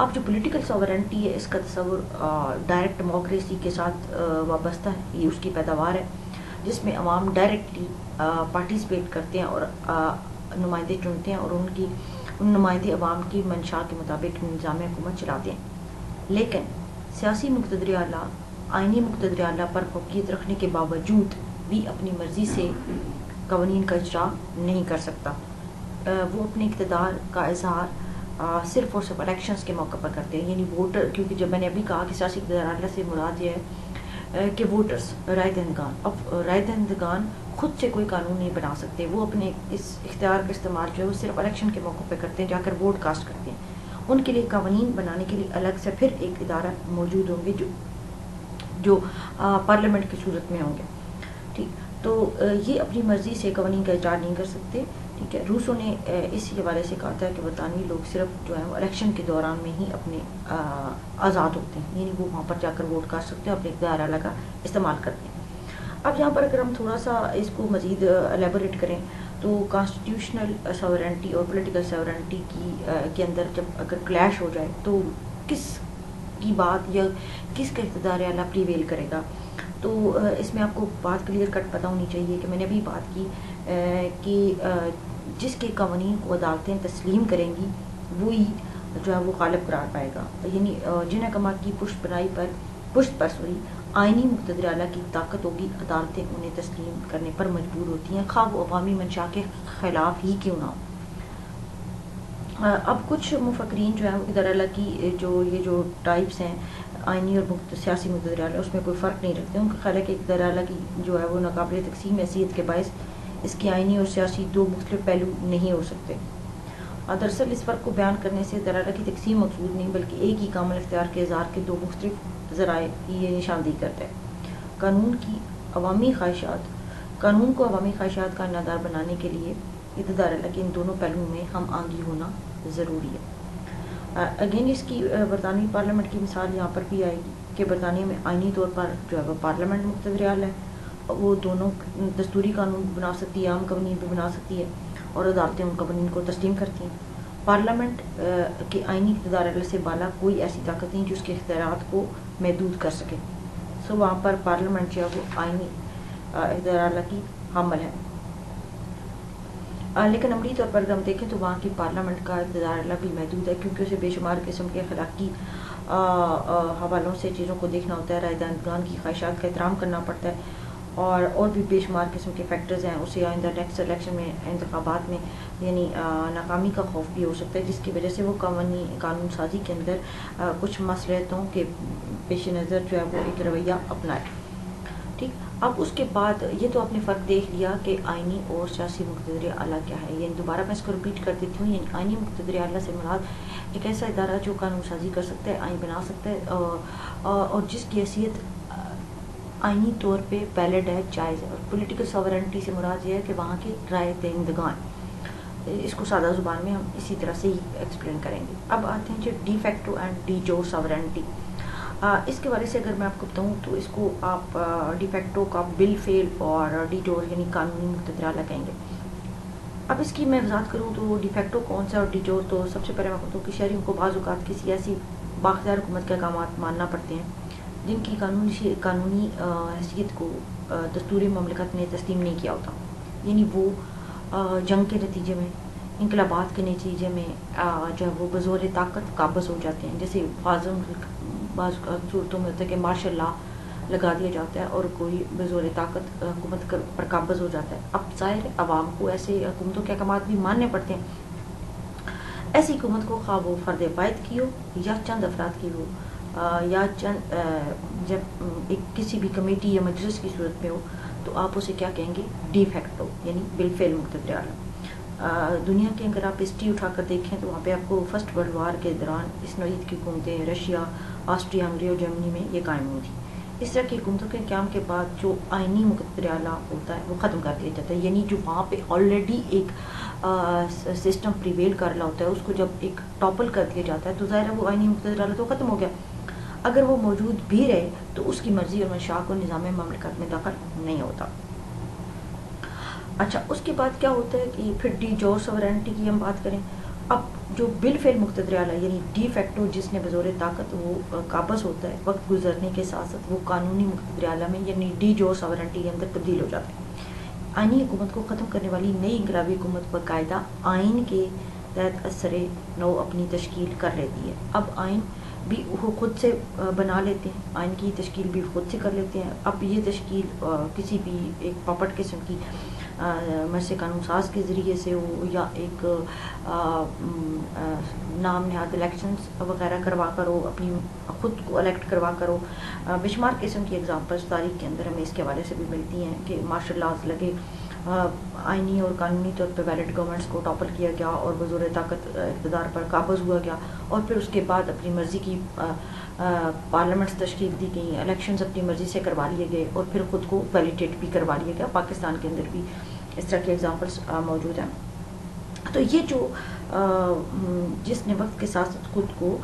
اب جو political sovereignty ہے اس کا تصور ڈائریکٹ ڈیموکریسی کے ساتھ وابستہ ہے، یہ اس کی پیداوار ہے جس میں عوام ڈائریکٹلی پارٹیسپیٹ کرتے ہیں اور نمائندے چنتے ہیں اور ان نمائندے عوام کی منشا کے مطابق نظام حکومت چلاتے ہیں، لیکن سیاسی مقتدر اعلیٰ آئینی مقتدر اعلیٰ پر فوقیت رکھنے کے باوجود بھی اپنی مرضی سے قوانین کا اجرا نہیں کر سکتا۔ وہ اپنے اقتدار کا اظہار صرف اور صرف الیکشنز کے موقع پر کرتے ہیں، یعنی ووٹر، کیونکہ جب میں نے ابھی کہا کہ سیاسی اقتدار اعلیٰ سے مراد یہ ہے کہ ووٹرز، رائے دہندگان، اب رائے دہندگان خود سے کوئی قانون نہیں بنا سکتے، وہ اپنے اس اختیار کا استعمال جو ہے وہ صرف الیکشن کے موقع پہ کرتے ہیں، جا کر ووٹ کاسٹ کرتے ہیں۔ ان کے لیے قوانین بنانے کے لیے الگ سے پھر ایک ادارہ موجود ہوں گے جو پارلیمنٹ کی صورت میں ہوں گے، ٹھیک۔ تو یہ اپنی مرضی سے قوانین کا اجرا نہیں کر سکتے، ٹھیک ہے۔ روسوں نے اس حوالے سے کہا تھا کہ برطانوی لوگ صرف جو ہے وہ الیکشن کے دوران میں ہی اپنے آزاد ہوتے ہیں، یعنی وہ وہاں پر جا کر ووٹ کر سکتے ہیں، اپنے اقتدار اعلیٰ کا استعمال کرتے ہیں۔ اب یہاں پر اگر ہم تھوڑا سا اس کو مزید الیبوریٹ کریں تو کانسٹیٹیوشنل ساورنٹی اور پولیٹیکل ساورنٹی کے اندر جب اگر کلیش ہو جائے تو کس کی بات یا کس کا اقتدار اعلیٰ پریویل کرے گا، تو اس میں آپ کو بات کلیئر کٹ پتہ ہونی چاہیے کہ میں نے ابھی بات کی کہ جس کے قوانین کو عدالتیں تسلیم کریں گی وہی جو ہے وہ غالب قرار پائے گا، یعنی جن احکامات کی پشت پر آئینی مقتدر اعلیٰ کی طاقت ہوگی، عدالتیں انہیں تسلیم کرنے پر مجبور ہوتی ہیں، خواہ وہ عوامی منشا کے خلاف ہی کیوں نہ ہو۔ اب کچھ مفکرین جو ہیں اقتدار اعلیٰ کی یہ جو ٹائپس ہیں آئینی اور سیاسی مقتدر اعلیٰ، اس میں کوئی فرق نہیں رکھتے۔ ان کا خیال ہے کہ اقتدار اعلیٰ کی جو ہے وہ ناقابل تقسیم حیثیت کے باعث اس کی آئینی اور سیاسی دو مختلف پہلو نہیں ہو سکتے۔ دراصل اس فرق کو بیان کرنے سے اقتدار اعلیٰ کی تقسیم مقصود نہیں بلکہ ایک ہی کامل اختیار کے اظہار کے دو مختلف ذرائع کی یہ نشاندہی کرتا ہے۔ قانون کو عوامی خواہشات کا انعدار بنانے کے لیے اقتدار اعلیٰ کے ان دونوں پہلوؤں میں ہم آہنگی ہونا ضروری ہے۔ اگین اس کی برطانوی پارلیمنٹ کی مثال یہاں پر بھی آئے گی کہ برطانیہ میں آئینی طور پر جو ہے وہ پارلیمنٹ مقتدر اعلیٰ ہے، وہ دونوں دستوری قانون بھی بنا سکتی ہے، عام قوانین بھی بنا سکتی ہے اور عدالتیں ان قوانین کو تسلیم کرتی ہیں۔ پارلیمنٹ کے آئینی اقتدار اعلیٰ سے بالا کوئی ایسی طاقت نہیں جو اس کے اختیارات کو محدود کر سکے، سو وہاں پر پارلیمنٹ جو ہے وہ آئینی اقتدار اعلیٰ کی حامل ہے۔ لیکن عملی طور پر اگر ہم دیکھیں تو وہاں کی پارلیمنٹ کا اقتدار اعلیٰ بھی محدود ہے، کیونکہ اسے بے شمار قسم کے اخلاقی حوالوں سے چیزوں کو دیکھنا ہوتا ہے، رائے دہندگان کی خواہشات کا احترام کرنا پڑتا ہے، اور بھی بے شمار قسم کے فیکٹرز ہیں۔ اسے آئندہ نیکسٹ الیکشن میں، انتخابات میں یعنی ناکامی کا خوف بھی ہو سکتا ہے، جس کی وجہ سے وہ قانون سازی کے اندر کچھ مصلحتوں کے پیش نظر جو ہے وہ ایک رویہ اپنائے، ٹھیک۔ اب اس کے بعد یہ تو آپ نے فرق دیکھ لیا کہ آئینی اور سیاسی مقتدر اعلیٰ کیا ہے، یعنی دوبارہ میں اس کو ریپیٹ کر دیتی ہوں، یعنی آئینی مقتدر اعلیٰ سے مراد ایک ایسا ادارہ جو قانون سازی کر سکتا ہے، آئین بنا سکتا ہے اور جس کی حیثیت آئینی طور پہ ویلڈ ہے، جائز ہے۔ اور پولیٹیکل ساورنٹی سے مراد یہ ہے کہ وہاں کے رائے دہندگان، اس کو سادہ زبان میں ہم اسی طرح سے ہی ایکسپلین کریں گے۔ اب آتے ہیں جو ڈی فیکٹو اینڈ ڈی جو ساورنٹی، اس کے بارے سے اگر میں آپ کو بتاؤں تو اس کو آپ ڈی فیکٹو کا بل فعل اور ڈی جو یعنی قانونی مقتدر اعلیٰ کہیں گے۔ اب اس کی میں وضاحت کروں تو ڈی فیکٹو کون سا اور ڈی جو، تو سب سے پہلے میں بتاؤں کہ شہریوں کو بعض اوقات کسی ایسی بااختیار حکومت کے احکامات ماننا پڑتے ہیں جن کی قانونی حیثیت کو دستوری مملکت نے تسلیم نہیں کیا ہوتا، یعنی وہ جنگ کے نتیجے میں، انقلابات کے نتیجے میں جو ہے وہ بزور طاقت قابض ہو جاتے ہیں، جیسے بعض صورتوں میں ہوتا ہے کہ مارشل لا لگا دیا جاتا ہے اور کوئی بزور طاقت حکومت پر قابض ہو جاتا ہے۔ اب ظاہر عوام کو ایسے حکومتوں کے احکامات بھی ماننے پڑتے ہیں۔ ایسی حکومت کو خواہ وہ فرد واحد کی ہو یا چند افراد کی ہو یا جب ایک کسی بھی کمیٹی یا مجلس کی صورت میں ہو تو آپ اسے کیا کہیں گے، ڈی فیکٹو یعنی بالفعل مقتدر اعلیٰ۔ دنیا کے اگر آپ ہسٹری اٹھا کر دیکھیں تو وہاں پہ آپ کو فرسٹ ورلڈ وار کے دوران اس نوعیت کی حکومتیں رشیا، آسٹریا ہنگری اور جرمنی میں یہ قائم ہوئی تھی۔ اس طرح کی حکومتوں کے قیام کے بعد جو آئینی مقتدر اعلیٰ ہوتا ہے وہ ختم کر دیا جاتا ہے، یعنی جو وہاں پہ آلریڈی ایک سسٹم پریویل کر رہا ہوتا ہے اس کو جب ایک ٹاپل کر دیا جاتا ہے تو ظاہر ہے وہ آئینی مقتدر اعلیٰ تو ختم ہو گیا۔ اگر وہ موجود بھی رہے تو اس کی مرضی اور منشا کو نظام مملکت میں دخل نہیں ہوتا۔ اچھا، اس کے بعد کیا ہوتا ہے کہ پھر ڈی جو ساورنٹی کی ہم بات کریں اب جو بالفعل مقتدر اعلیٰ یعنی ڈی فیکٹو جس نے بزور طاقت وہ قابض ہوتا ہے، وقت گزرنے کے ساتھ ساتھ وہ قانونی مقتدر اعلیٰ میں یعنی ڈی جو ساورنٹی کے اندر تبدیل ہو جاتا ہے۔ آئینی حکومت کو ختم کرنے والی نئی انقلابی حکومت باقاعدہ آئین کے تحت اثر نو اپنی تشکیل کر لیتی ہے۔ اب آئین بھی وہ خود سے بنا لیتے ہیں، آئین کی تشکیل بھی خود سے کر لیتے ہیں۔ اب یہ تشکیل کسی بھی ایک پاپٹ قسم کی مرث قانون ساز کے ذریعے سے ہو یا ایک نام نہاد الیکشنز وغیرہ کروا کر ہو، اپنی خود کو الیکٹ کروا کر ہو۔ بے شمار قسم کی ایگزامپلس تاریخ کے اندر ہمیں اس کے حوالے سے بھی ملتی ہیں کہ مارشل لاز لگے، آئینی اور قانونی طور پہ ویلڈ گورنمنٹس کو ٹاپل کیا گیا اور بزور طاقت اقتدار پر قابض ہوا گیا، اور پھر اس کے بعد اپنی مرضی کی پارلیمنٹس تشکیل دی گئیں، الیکشنز اپنی مرضی سے کروا لیے گئے اور پھر خود کو ویلیڈیٹ بھی کروا لیا گیا۔ پاکستان کے اندر بھی اس طرح کے ایگزامپلس موجود ہیں۔ تو یہ جو جس نے وقت کے ساتھ ساتھ خود کو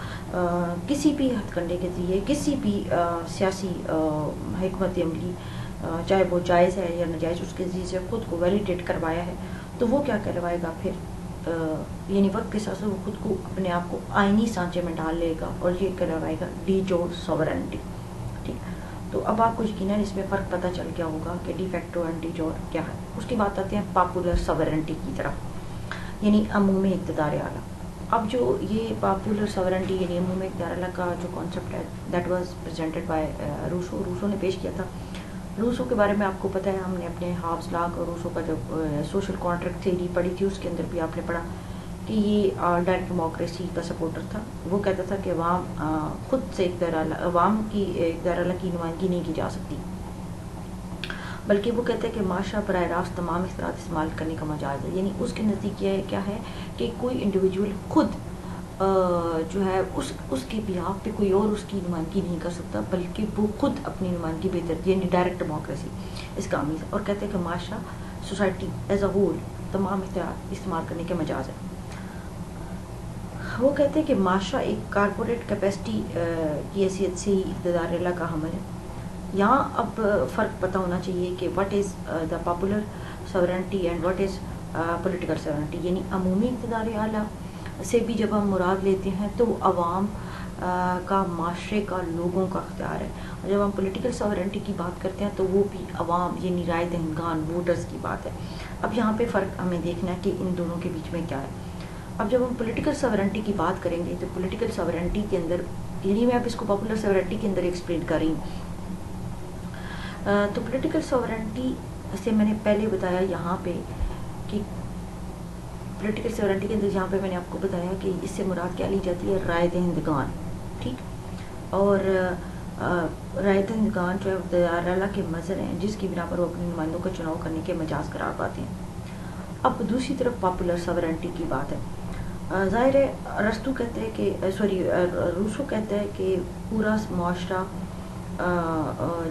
کسی بھی ہتھ کنڈے کے ذریعے کسی بھی سیاسی حکمت عملی چاہے وہ جائز ہے یا ناجائز اس کے ذریعے سے خود کو ویلیڈیٹ کروایا ہے، تو وہ کیا کہلوائے گا پھر یعنی وقت کے ساتھ ساتھ وہ خود کو اپنے آپ کو آئینی سانچے میں ڈال لے گا اور یہ کہلوائے گا ڈی جو ساورنٹی۔ ٹھیک، تو اب آپ کو یقیناً اس میں فرق پتہ چل گیا ہوگا کہ ڈی فیکٹو اینڈ ڈی جو کیا ہے۔ اس کی بات آتے ہیں پاپولر ساورنٹی کی طرف، یعنی عمومی اقتدار اعلیٰ۔ اب جو یہ پاپولر ساورنٹی یعنی عمومی اقتدار اعلیٰ کا جو کانسیپٹ ہے that was presented by Rousseau نے پیش کیا تھا۔ روسو کے بارے میں آپ کو پتہ ہے، ہم نے اپنے ہابس لاک اور روسو کا جو سوشل کانٹریکٹ تھیوری پڑھی تھی اس کے اندر بھی آپ نے پڑھا کہ یہ ڈائریکٹ ڈیموکریسی کا سپورٹر تھا۔ وہ کہتا تھا کہ عوام خود سے عوام کی اقتدار اعلیٰ کی نمائندگی نہیں کی جا سکتی، بلکہ وہ کہتے ہیں کہ معاشرہ براہ راست تمام اختیارات استعمال کرنے کا مجاز ہے۔ یعنی اس کے نزدیک یہ کیا ہے کہ کوئی انڈیویجول خود جو ہے اس کے بیہاف پہ کوئی اور اس کی نمائندگی نہیں کر سکتا، بلکہ وہ خود اپنی نمائندگی بہتر یعنی ڈائریکٹ ڈیموکریسی اس کا امید ہے، اور کہتے ہیں کہ معاشرہ سوسائٹی ایز اے ہول تمام اختیارات استعمال کرنے کے مجاز ہے۔ وہ کہتے ہیں کہ معاشرہ ایک کارپوریٹ کیپیسٹی کی حیثیت سے ہی اقتدار اعلیٰ کا حامل ہے۔ یہاں اب فرق پتہ ہونا چاہیے کہ what is the popular sovereignty and what is political sovereignty, یعنی عمومی اقتدار اعلیٰ سے بھی جب ہم مراد لیتے ہیں تو عوام کا، معاشرے کا، لوگوں کا اختیار ہے، اور جب ہم پولیٹیکل ساورنٹی کی بات کرتے ہیں تو وہ بھی عوام یعنی رائے دہندگان ووٹرز کی بات ہے۔ اب یہاں پہ فرق ہمیں دیکھنا ہے کہ ان دونوں کے بیچ میں کیا ہے۔ اب جب ہم پولیٹیکل ساورنٹی کی بات کریں گے تو پولیٹیکل ساورنٹی کے اندر یعنی میں اب اس کو پاپولر ساورنٹی کے اندر ایکسپلین کر رہی ہوں۔ تو پولیٹیکل ساورنٹی سے میں نے پہلے بتایا یہاں پہ کہ پولیٹیکل ساورنٹی کے اندر یہاں پہ میں نے آپ کو بتایا کہ اس سے مراد کیا لی جاتی ہے، رائے دہندگان۔ ٹھیک، اور رائے دہندگان جو ہے اقتدار اعلیٰ کے مظہر ہیں جس کی بنا پر وہ اپنے نمائندوں کا چناؤ کرنے کے مجاز قرار پاتے ہیں۔ اب دوسری طرف پاپولر ساورنٹی کی بات ہے۔ ظاہر ہے روسو کہتا ہے کہ پورا معاشرہ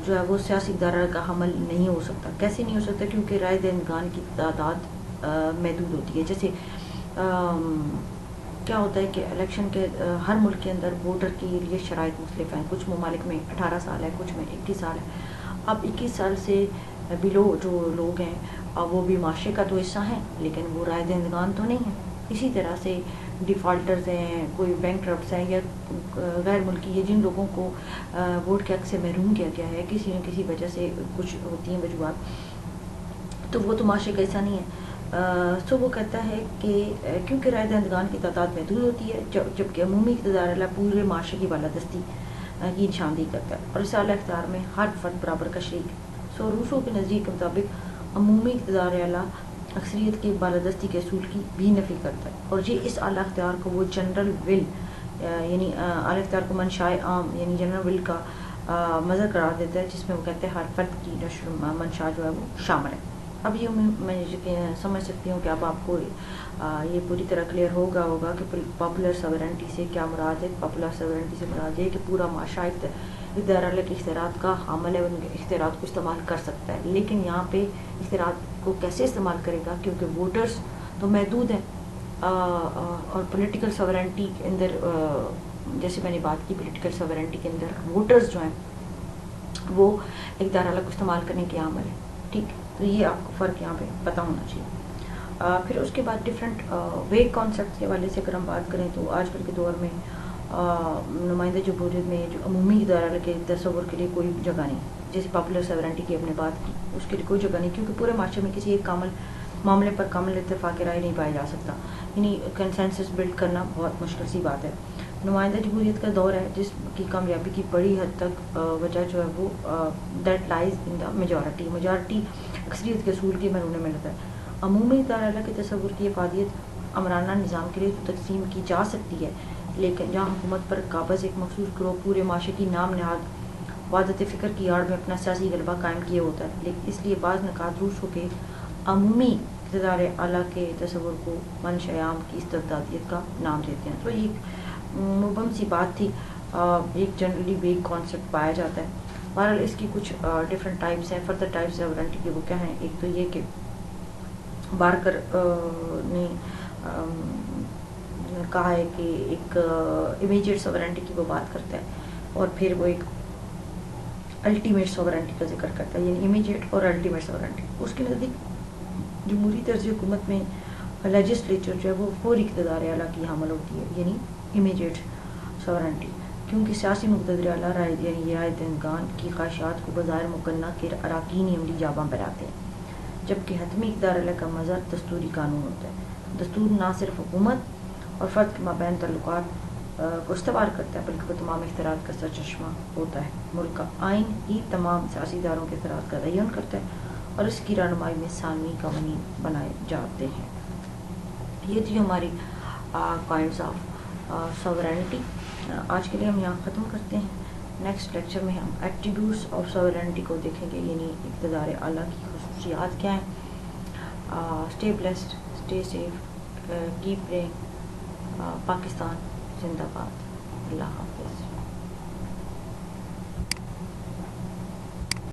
جو ہے وہ سیاسی اقتدار کا حامل نہیں ہو سکتا۔ کیسے نہیں ہو سکتا؟ کیونکہ رائے دہندگان کی تعداد محدود ہوتی ہے۔ جیسے کیا ہوتا ہے کہ الیکشن کے ہر ملک کے اندر ووٹر کے لیے شرائط مختلف ہیں، کچھ ممالک میں 18 سال ہے، کچھ میں 21 سال ہے۔ اب 21 سال سے بلو جو لوگ ہیں وہ بھی معاشرے کا تو حصہ ہیں لیکن وہ رائے دہندگان تو نہیں ہیں۔ اسی طرح سے ڈیفالٹرز ہیں، کوئی بینک کرپٹس ہیں یا غیر ملکی ہے جن لوگوں کو ووٹ کے حق سے محروم کیا گیا ہے کسی نہ کسی وجہ سے، کچھ ہوتی ہیں وجوہات، تو وہ تو معاشرے کا حصہ نہیں ہے۔ سو وہ کہتا ہے کہ کیونکہ رائے دہندگان کی تعداد محدود ہوتی ہے جبکہ عمومی اقتدار اعلیٰ پورے معاشرے کی بالادستی کی نشاندہی کرتا ہے اور اس اعلیٰ اختیار میں ہر فرد برابر کا شریک ہے۔ سو روسو کے نزدیک کے مطابق عمومی اقتدار اعلیٰ اکثریت کی بالادستی کے اصول کی بھی نفی کرتا ہے، اور یہ اس اعلیٰ اختیار کو وہ جنرل ول یعنی اعلیٰ اختیار کو منشائے عام یعنی جنرل ول کا مظہر قرار دیتا ہے، جس میں وہ کہتے ہیں ہر فرد کی نشر منشا جو ہے وہ شامل ہے۔ اب یہ میں سمجھ سکتی ہوں کہ اب آپ کو یہ پوری طرح کلیئر ہوگا کہ پاپولر ساورنٹی سے کیا مراد ہے۔ پاپولر ساورنٹی سے مراد یہ ہے کہ پورا معاشرہ اقتدار اعلیٰ کے اختیارات کا حامل ہے، ان کے اختیارات کو استعمال کر سکتا ہے، لیکن یہاں پہ اختیارات کو کیسے استعمال کرے گا کیونکہ ووٹرز تو محدود ہیں، اور پولیٹیکل ساورنٹی کے اندر جیسے میں نے بات کی پولیٹیکل ساورنٹی کے اندر ووٹرز جو ہیں وہ اقتدار اعلیٰ کو استعمال کرنے کے عامل ہیں۔ ٹھیک، تو یہ آپ کو فرق یہاں پہ پتہ ہونا چاہیے۔ پھر اس کے بعد ڈفرینٹ ویگ کانسیپٹ کے حوالے سے اگر ہم بات کریں تو آج کل کے دور میں نمائندہ جمہوریت میں جو عمومی ادارہ کے تصور کے لیے کوئی جگہ نہیں. جیسے پاپولر سیورنٹی کی ہم نے بات کی, اس کے لیے کوئی جگہ نہیں, کیونکہ پورے معاشرے میں کسی ایک معاملے پر کامل اتفاق رائے نہیں پایا جا سکتا, یعنی کنسنسس بلڈ کرنا بہت مشکل سی بات ہے. نمائندہ جمہوریت کا دور ہے جس کی کامیابی کی بڑی حد تک وجہ جو ہے وہ that lies in the majority اکثریت کے اصول کے مرہون میں رہتا ہے. عمومی ادارہ کے تصور کی افادیت امرانہ نظام کے لیے تو تقسیم کی جا سکتی ہے, لیکن جہاں حکومت پر قابض ایک مخصوص گروہ پورے معاشرے کی نام نہاد وحدت فکر کی آڑ میں اپنا سیاسی غلبہ قائم کیے ہوتا ہے, لیکن اس لیے بعض نکات روش ہو کے عمومی اقتدار اعلیٰ کے تصور کو منشأ عام کی استبدادیت کا نام دیتے ہیں. تو یہ ایک مبہم سی بات تھی, ایک جنرلی ویگ کانسیپٹ پایا جاتا ہے. بہرحال اس کی کچھ ڈفرینٹ ٹائپس ہیں. فردر ٹائپس سیورنٹی کے وہ کیا ہیں, ایک تو یہ کہ بارکر نے کہا ہے کہ ایک امیجیٹ سوورنٹی کی وہ بات کرتا ہے, اور پھر وہ ایک الٹیمیٹ سوورنٹی کا ذکر کرتا ہے, یعنی امیجیٹ اور الٹیمیٹ سوورنٹی. اس کے نزدیک جمہوری طرز حکومت میں لیجسلیچر جو ہے وہ فوری اقتدار اعلیٰ کی حامل ہوتی ہے, یعنی امیجیٹ سوورنٹی, کیونکہ سیاسی مقتدر اعلیٰ یعنی رائے دہندگان کی خواہشات کو بظاہر مقننہ کے اراکین عملی جاباں بناتے ہیں, جبکہ حتمی اقتدار اعلیٰ کا مظہر دستوری قانون ہوتا ہے. دستور نہ صرف حکومت اور فرد کے مابین تعلقات کو استوار کرتا ہے, بلکہ وہ تمام اختیارات کا سرچشمہ ہوتا ہے. ملک کا آئین ہی تمام سیاسی اداروں کے اختیارات کا تعین کرتا ہے اور اس کی رہنمائی میں ثانوی قوانین بنائے جاتے ہیں. یہ تھی ہماری پوائنٹس آف سوورنٹی. آج کے لیے ہم یہاں ختم کرتے ہیں. نیکسٹ لیکچر میں ہم ایٹریبیوٹس آف سوورنٹی کو دیکھیں گے, یعنی اقتدار اعلیٰ کی خصوصیات کیا ہیں. Stay blessed, stay safe, keep praying. Pakistan زندہ باد. اللہ حافظ.